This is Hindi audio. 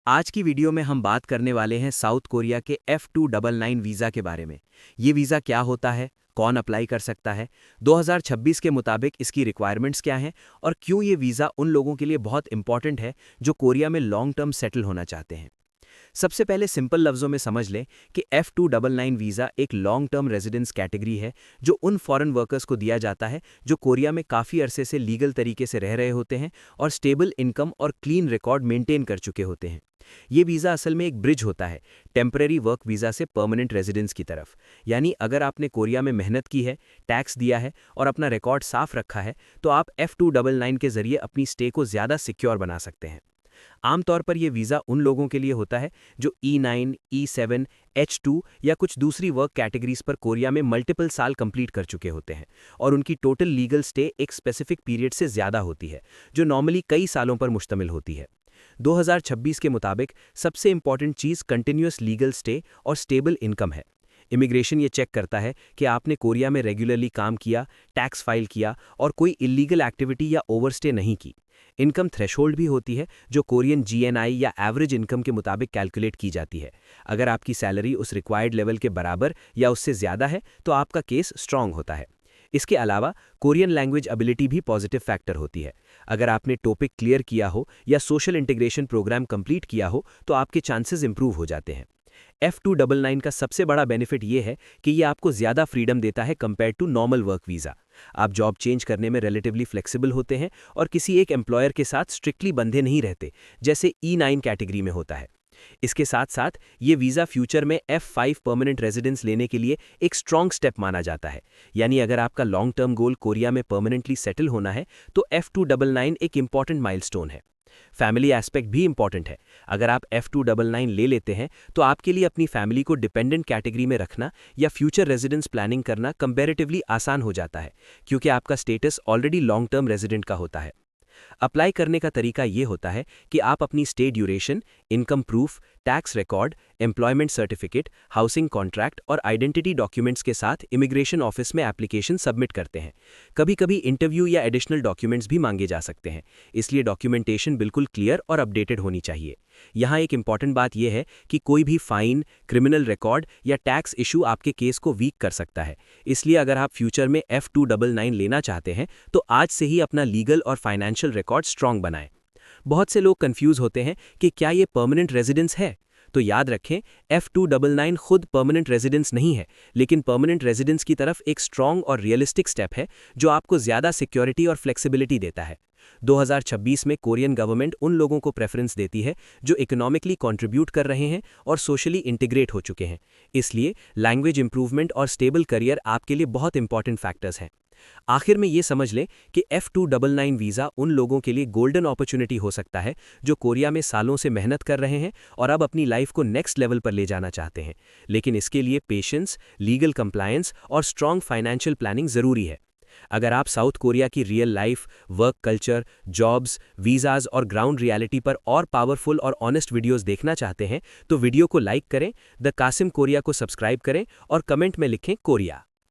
आज की वीडियो में हम बात करने वाले हैं साउथ कोरिया के F299 वीज़ा के बारे में। ये वीज़ा क्या होता है, कौन अप्लाई कर सकता है, 2026 के मुताबिक इसकी रिक्वायरमेंट्स क्या हैं और क्यों ये वीज़ा उन लोगों के लिए बहुत इंपॉर्टेंट है जो कोरिया में लॉन्ग टर्म सेटल होना चाहते हैं। सबसे पहले सिंपल लफ्ज़ों में समझ लें कि F299 वीज़ा एक लॉन्ग टर्म रेजिडेंस कैटेगरी है जो उन फॉरेन वर्कर्स को दिया जाता है जो कोरिया में काफ़ी अरसे से लीगल तरीके से रह रहे होते हैं और स्टेबल इनकम और क्लीन रिकॉर्ड मेंटेन कर चुके होते हैं। ये वीज़ा असल में एक ब्रिज होता है टेम्परेरी वर्क वीज़ा से परमानेंट रेजिडेंस की तरफ। यानी अगर आपने कोरिया में मेहनत की है, टैक्स दिया है और अपना रिकॉर्ड साफ रखा है तो आप F299 के जरिए अपनी स्टे को ज़्यादा सिक्योर बना सकते हैं। आमतौर पर यह वीज़ा उन लोगों के लिए होता है जो E9, E7, H2 या कुछ दूसरी वर्क कैटेगरीज पर कोरिया में मल्टीपल साल कंप्लीट कर चुके होते हैं और उनकी टोटल लीगल स्टे एक स्पेसिफिक पीरियड से ज़्यादा होती है जो नॉर्मली कई सालों पर मुश्तमिल होती है। 2026 के मुताबिक सबसे इंपॉर्टेंट चीज़ कंटिन्यूअस लीगल स्टे और स्टेबल इनकम है। इमिग्रेशन ये चेक करता है कि आपने कोरिया में रेगुलरली काम किया, टैक्स फाइल किया और कोई इलीगल एक्टिविटी या ओवरस्टे नहीं की। इनकम थ्रेशोल्ड भी होती है जो कोरियन जीएनआई या एवरेज इनकम के मुताबिक कैलकुलेट की जाती है। अगर आपकी सैलरी उस रिक्वायर्ड लेवल के बराबर या उससे ज़्यादा है तो आपका केस स्ट्रांग होता है। इसके अलावा कोरियन लैंग्वेज एबिलिटी भी पॉजिटिव फैक्टर होती है। अगर आपने टॉपिक क्लियर किया हो या सोशल इंटीग्रेशन प्रोग्राम कंप्लीट किया हो तो आपके चांसेस इंप्रूव हो जाते हैं। F299 का सबसे बड़ा बेनिफिट ये है कि ये आपको ज़्यादा फ्रीडम देता है compare to normal work visa. आप जॉब चेंज करने में रिलेटिवली फ्लेक्सिबल होते हैं और किसी एक एम्प्लॉयर के साथ स्ट्रिक्टली बंधे नहीं रहते जैसे E9 कैटेगरी में होता है। इसके साथ साथ ये वीज़ा फ्यूचर में F5 परमानेंट रेजिडेंस लेने के लिए एक स्ट्रॉन्ग स्टेप माना जाता है। यानी अगर आपका लॉन्ग टर्म गोल कोरिया में परमानेंटली सेटल होना है तो F299 एक इंपॉर्टेंट माइलस्टोन है। फैमिली एस्पेक्ट भी इंपॉर्टेंट है। अगर आप F299 ले लेते हैं तो आपके लिए अपनी फैमिली को डिपेंडेंट कैटेगरी में रखना या फ्यूचर रेजिडेंस प्लानिंग करना कंपैरेटिवली आसान हो जाता है क्योंकि आपका status already long term resident का होता है। अप्लाई करने का तरीका ये होता है कि आप अपनी stay duration, income proof, tax record, employment certificate, housing contract और आइडेंटिटी डॉक्यूमेंट्स के साथ इमिग्रेशन ऑफिस में एप्लीकेशन सबमिट करते हैं। कभी कभी इंटरव्यू या एडिशनल डॉक्यूमेंट्स भी मांगे जा सकते हैं, इसलिए डॉक्यूमेंटेशन बिल्कुल क्लियर और अपडेटेड होनी चाहिए। यहाँ एक इंपॉर्टेंट बात यह है कि कोई भी फाइन, क्रिमिनल रिकॉर्ड या टैक्स इशू आपके केस को वीक कर सकता है। इसलिए अगर आप फ्यूचर में F299 लेना चाहते हैं तो आज से ही अपना लीगल और फाइनेंशियल रिकॉर्ड स्ट्रांग बनाएं। बहुत से लोग कंफ्यूज होते हैं कि क्या ये परमानेंट रेजिडेंस है, तो याद रखें F299 खुद परमानेंट रेजिडेंस नहीं है, लेकिन परमानेंट रेजिडेंस की तरफ एक स्ट्रांग और रियलिस्टिक स्टेप है जो आपको ज़्यादा सिक्योरिटी और फ्लेक्सिबिलिटी देता है। 2026 में कोरियन गवर्नमेंट उन लोगों को प्रेफरेंस देती है जो इकोनॉमिकली कंट्रीब्यूट कर रहे हैं और सोशली इंटीग्रेट हो चुके हैं। इसलिए लैंग्वेज इंप्रूवमेंट और स्टेबल करियर आपके लिए बहुत इंपॉर्टेंट फैक्टर्स हैं। आखिर में ये समझ लें कि F299 वीज़ा उन लोगों के लिए गोल्डन अपॉर्चुनिटी हो सकता है जो कोरिया में सालों से मेहनत कर रहे हैं और अब अपनी लाइफ को नेक्स्ट लेवल पर ले जाना चाहते हैं। लेकिन इसके लिए पेशेंस, लीगल कंप्लायंस और स्ट्रॉन्ग फाइनेंशियल प्लानिंग ज़रूरी है। अगर आप साउथ कोरिया की real life, work culture, jobs, visas और ग्राउंड रियलिटी पर और पावरफुल और ऑनेस्ट वीडियोस देखना चाहते हैं तो वीडियो को लाइक करें, द कासिम कोरिया को सब्सक्राइब करें और कमेंट में लिखें कोरिया।